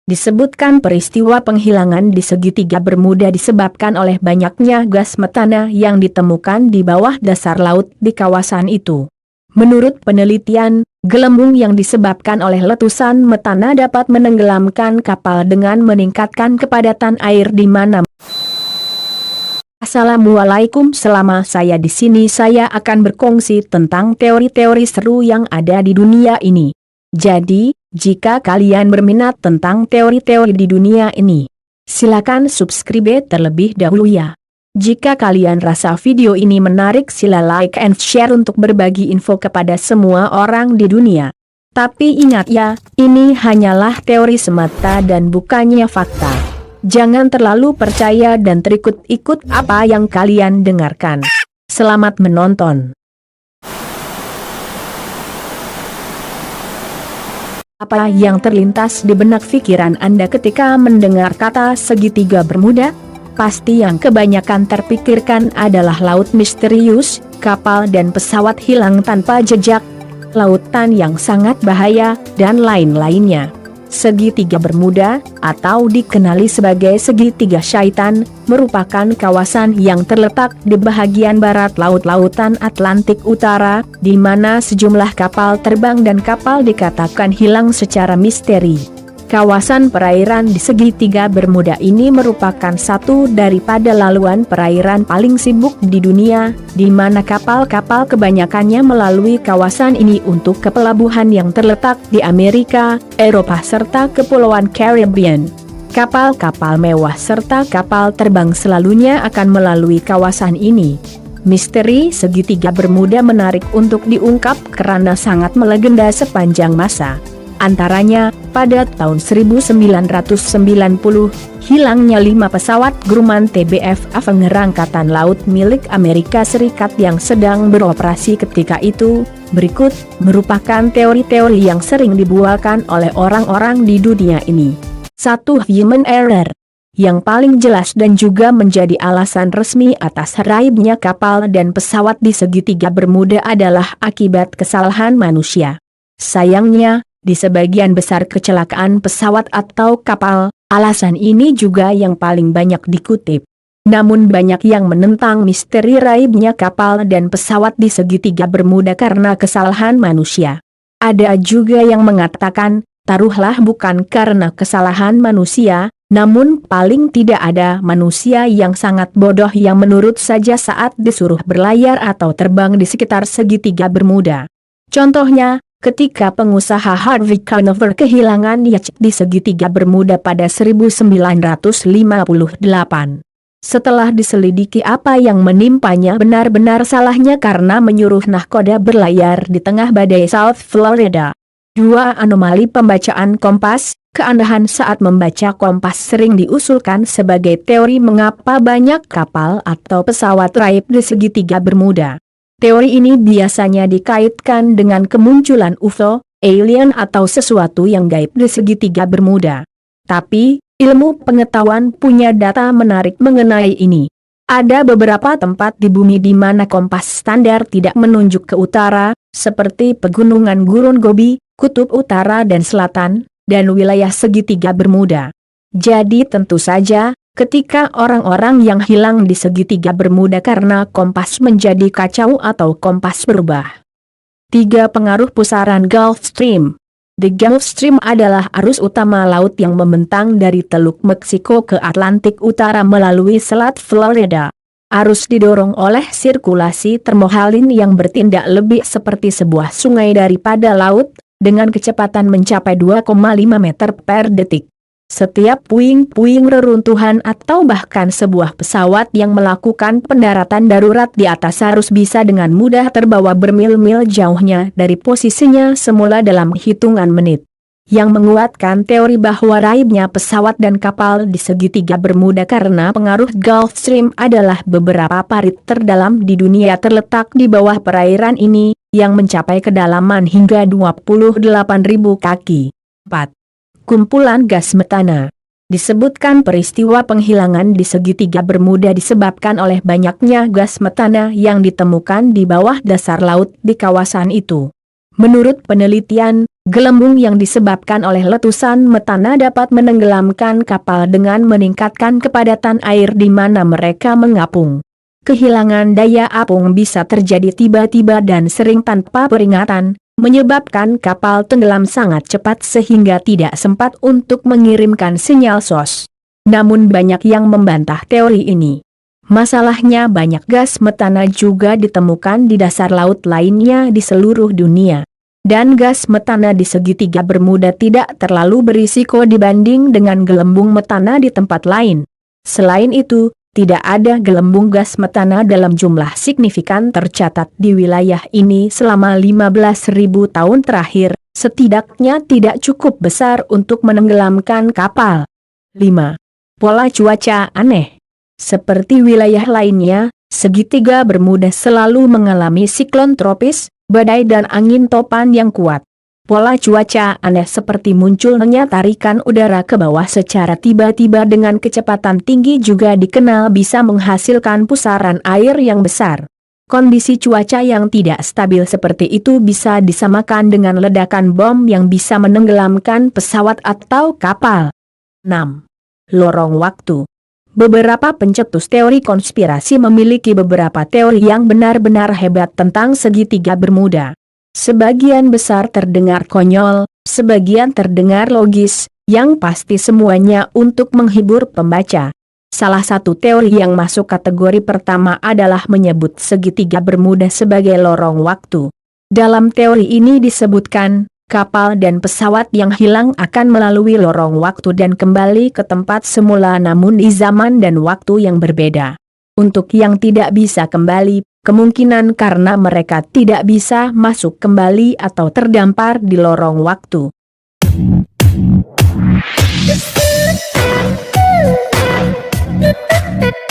Disebutkan peristiwa penghilangan di segitiga Bermuda disebabkan oleh banyaknya gas metana yang ditemukan di bawah dasar laut di kawasan itu. Menurut penelitian, gelembung yang disebabkan oleh letusan metana dapat menenggelamkan kapal dengan meningkatkan kepadatan air di mana. Assalamualaikum, selama saya di sini saya akan berkongsi tentang teori-teori seru yang ada di dunia ini. Jadi, jika kalian berminat tentang teori-teori di dunia ini, silakan subscribe terlebih dahulu ya. Jika kalian rasa video ini menarik, sila like and share untuk berbagi info kepada semua orang di dunia. Tapi ingat ya, ini hanyalah teori semata dan bukannya fakta. Jangan terlalu percaya dan terikut-ikut apa yang kalian dengarkan. Selamat menonton. Apa yang terlintas di benak pikiran Anda ketika mendengar kata segitiga Bermuda? Pasti yang kebanyakan terpikirkan adalah laut misterius, kapal dan pesawat hilang tanpa jejak, lautan yang sangat bahaya, dan lain-lainnya. Segitiga Bermuda, atau dikenali sebagai segitiga syaitan, merupakan kawasan yang terletak di bahagian barat Lautan Atlantik Utara, di mana sejumlah kapal terbang dan kapal dikatakan hilang secara misteri. Kawasan perairan di segitiga Bermuda ini merupakan satu daripada laluan perairan paling sibuk di dunia, di mana kapal-kapal kebanyakannya melalui kawasan ini untuk ke pelabuhan yang terletak di Amerika, Eropa serta Kepulauan Caribbean. Kapal-kapal mewah serta kapal terbang selalunya akan melalui kawasan ini. Misteri segitiga Bermuda menarik untuk diungkap karena sangat melegenda sepanjang masa. Antaranya, pada tahun 1990, hilangnya 5 pesawat Grumman TBF Avenger Angkatan Laut milik Amerika Serikat yang sedang beroperasi ketika itu. Berikut merupakan teori-teori yang sering dibualkan oleh orang-orang di dunia ini. 1. Human error. Yang paling jelas dan juga menjadi alasan resmi atas raibnya kapal dan pesawat di segitiga Bermuda adalah akibat kesalahan manusia. Sayangnya, di sebagian besar kecelakaan pesawat atau kapal, alasan ini juga yang paling banyak dikutip. Namun banyak yang menentang misteri raibnya kapal dan pesawat di segitiga Bermuda karena kesalahan manusia. Ada juga yang mengatakan, taruhlah bukan karena kesalahan manusia, namun paling tidak ada manusia yang sangat bodoh yang menurut saja saat disuruh berlayar atau terbang di sekitar segitiga Bermuda. Contohnya, ketika pengusaha Harvey Conover kehilangan yacht di segitiga Bermuda pada 1958. Setelah diselidiki apa yang menimpanya benar-benar salahnya karena menyuruh nahkoda berlayar di tengah badai South Florida. 2. Anomali pembacaan kompas. Keanehan saat membaca kompas sering diusulkan sebagai teori mengapa banyak kapal atau pesawat raib di segitiga Bermuda. Teori ini biasanya dikaitkan dengan kemunculan UFO, alien atau sesuatu yang gaib di segitiga Bermuda. Tapi, ilmu pengetahuan punya data menarik mengenai ini. Ada beberapa tempat di bumi di mana kompas standar tidak menunjuk ke utara, seperti pegunungan Gurun Gobi, Kutub Utara dan Selatan, dan wilayah segitiga Bermuda. Jadi tentu saja, ketika orang-orang yang hilang di segitiga Bermuda karena kompas menjadi kacau atau kompas berubah. 3. Pengaruh pusaran Gulf Stream. The Gulf Stream adalah arus utama laut yang membentang dari Teluk Meksiko ke Atlantik Utara melalui Selat Florida. Arus didorong oleh sirkulasi termohaline yang bertindak lebih seperti sebuah sungai daripada laut, dengan kecepatan mencapai 2,5 meter per detik. Setiap puing-puing reruntuhan atau bahkan sebuah pesawat yang melakukan pendaratan darurat di atas harus bisa dengan mudah terbawa bermil-mil jauhnya dari posisinya semula dalam hitungan menit. Yang menguatkan teori bahwa raibnya pesawat dan kapal di segitiga Bermuda karena pengaruh Gulf Stream adalah beberapa parit terdalam di dunia terletak di bawah perairan ini, yang mencapai kedalaman hingga 28.000 kaki. 4. Kumpulan gas metana. Disebutkan peristiwa penghilangan di segitiga Bermuda disebabkan oleh banyaknya gas metana yang ditemukan di bawah dasar laut di kawasan itu. Menurut penelitian, Gelembung yang disebabkan oleh letusan metana dapat menenggelamkan kapal dengan meningkatkan kepadatan air di mana mereka mengapung. Kehilangan daya apung bisa terjadi tiba-tiba dan sering tanpa peringatan, menyebabkan kapal tenggelam sangat cepat sehingga tidak sempat untuk mengirimkan sinyal SOS. Namun banyak yang membantah teori ini. Masalahnya banyak gas metana juga ditemukan di dasar laut lainnya di seluruh dunia. Dan gas metana di segitiga Bermuda tidak terlalu berisiko dibanding dengan gelembung metana di tempat lain. Selain itu, tidak ada gelembung gas metana dalam jumlah signifikan tercatat di wilayah ini selama 15.000 tahun terakhir, setidaknya tidak cukup besar untuk menenggelamkan kapal. 5. Pola cuaca aneh. Seperti wilayah lainnya, segitiga Bermuda selalu mengalami siklon tropis, badai dan angin topan yang kuat. Pola cuaca aneh seperti munculnya tarikan udara ke bawah secara tiba-tiba dengan kecepatan tinggi juga dikenal bisa menghasilkan pusaran air yang besar. Kondisi cuaca yang tidak stabil seperti itu bisa disamakan dengan ledakan bom yang bisa menenggelamkan pesawat atau kapal. 6. Lorong waktu. Beberapa pencetus teori konspirasi memiliki beberapa teori yang benar-benar hebat tentang segitiga Bermuda. Sebagian besar terdengar konyol, sebagian terdengar logis, yang pasti semuanya untuk menghibur pembaca. Salah satu teori yang masuk kategori pertama adalah menyebut segitiga Bermuda sebagai lorong waktu. Dalam teori ini disebutkan, kapal dan pesawat yang hilang akan melalui lorong waktu dan kembali ke tempat semula namun di zaman dan waktu yang berbeda. Untuk yang tidak bisa kembali, kemungkinan karena mereka tidak bisa masuk kembali atau terdampar di lorong waktu.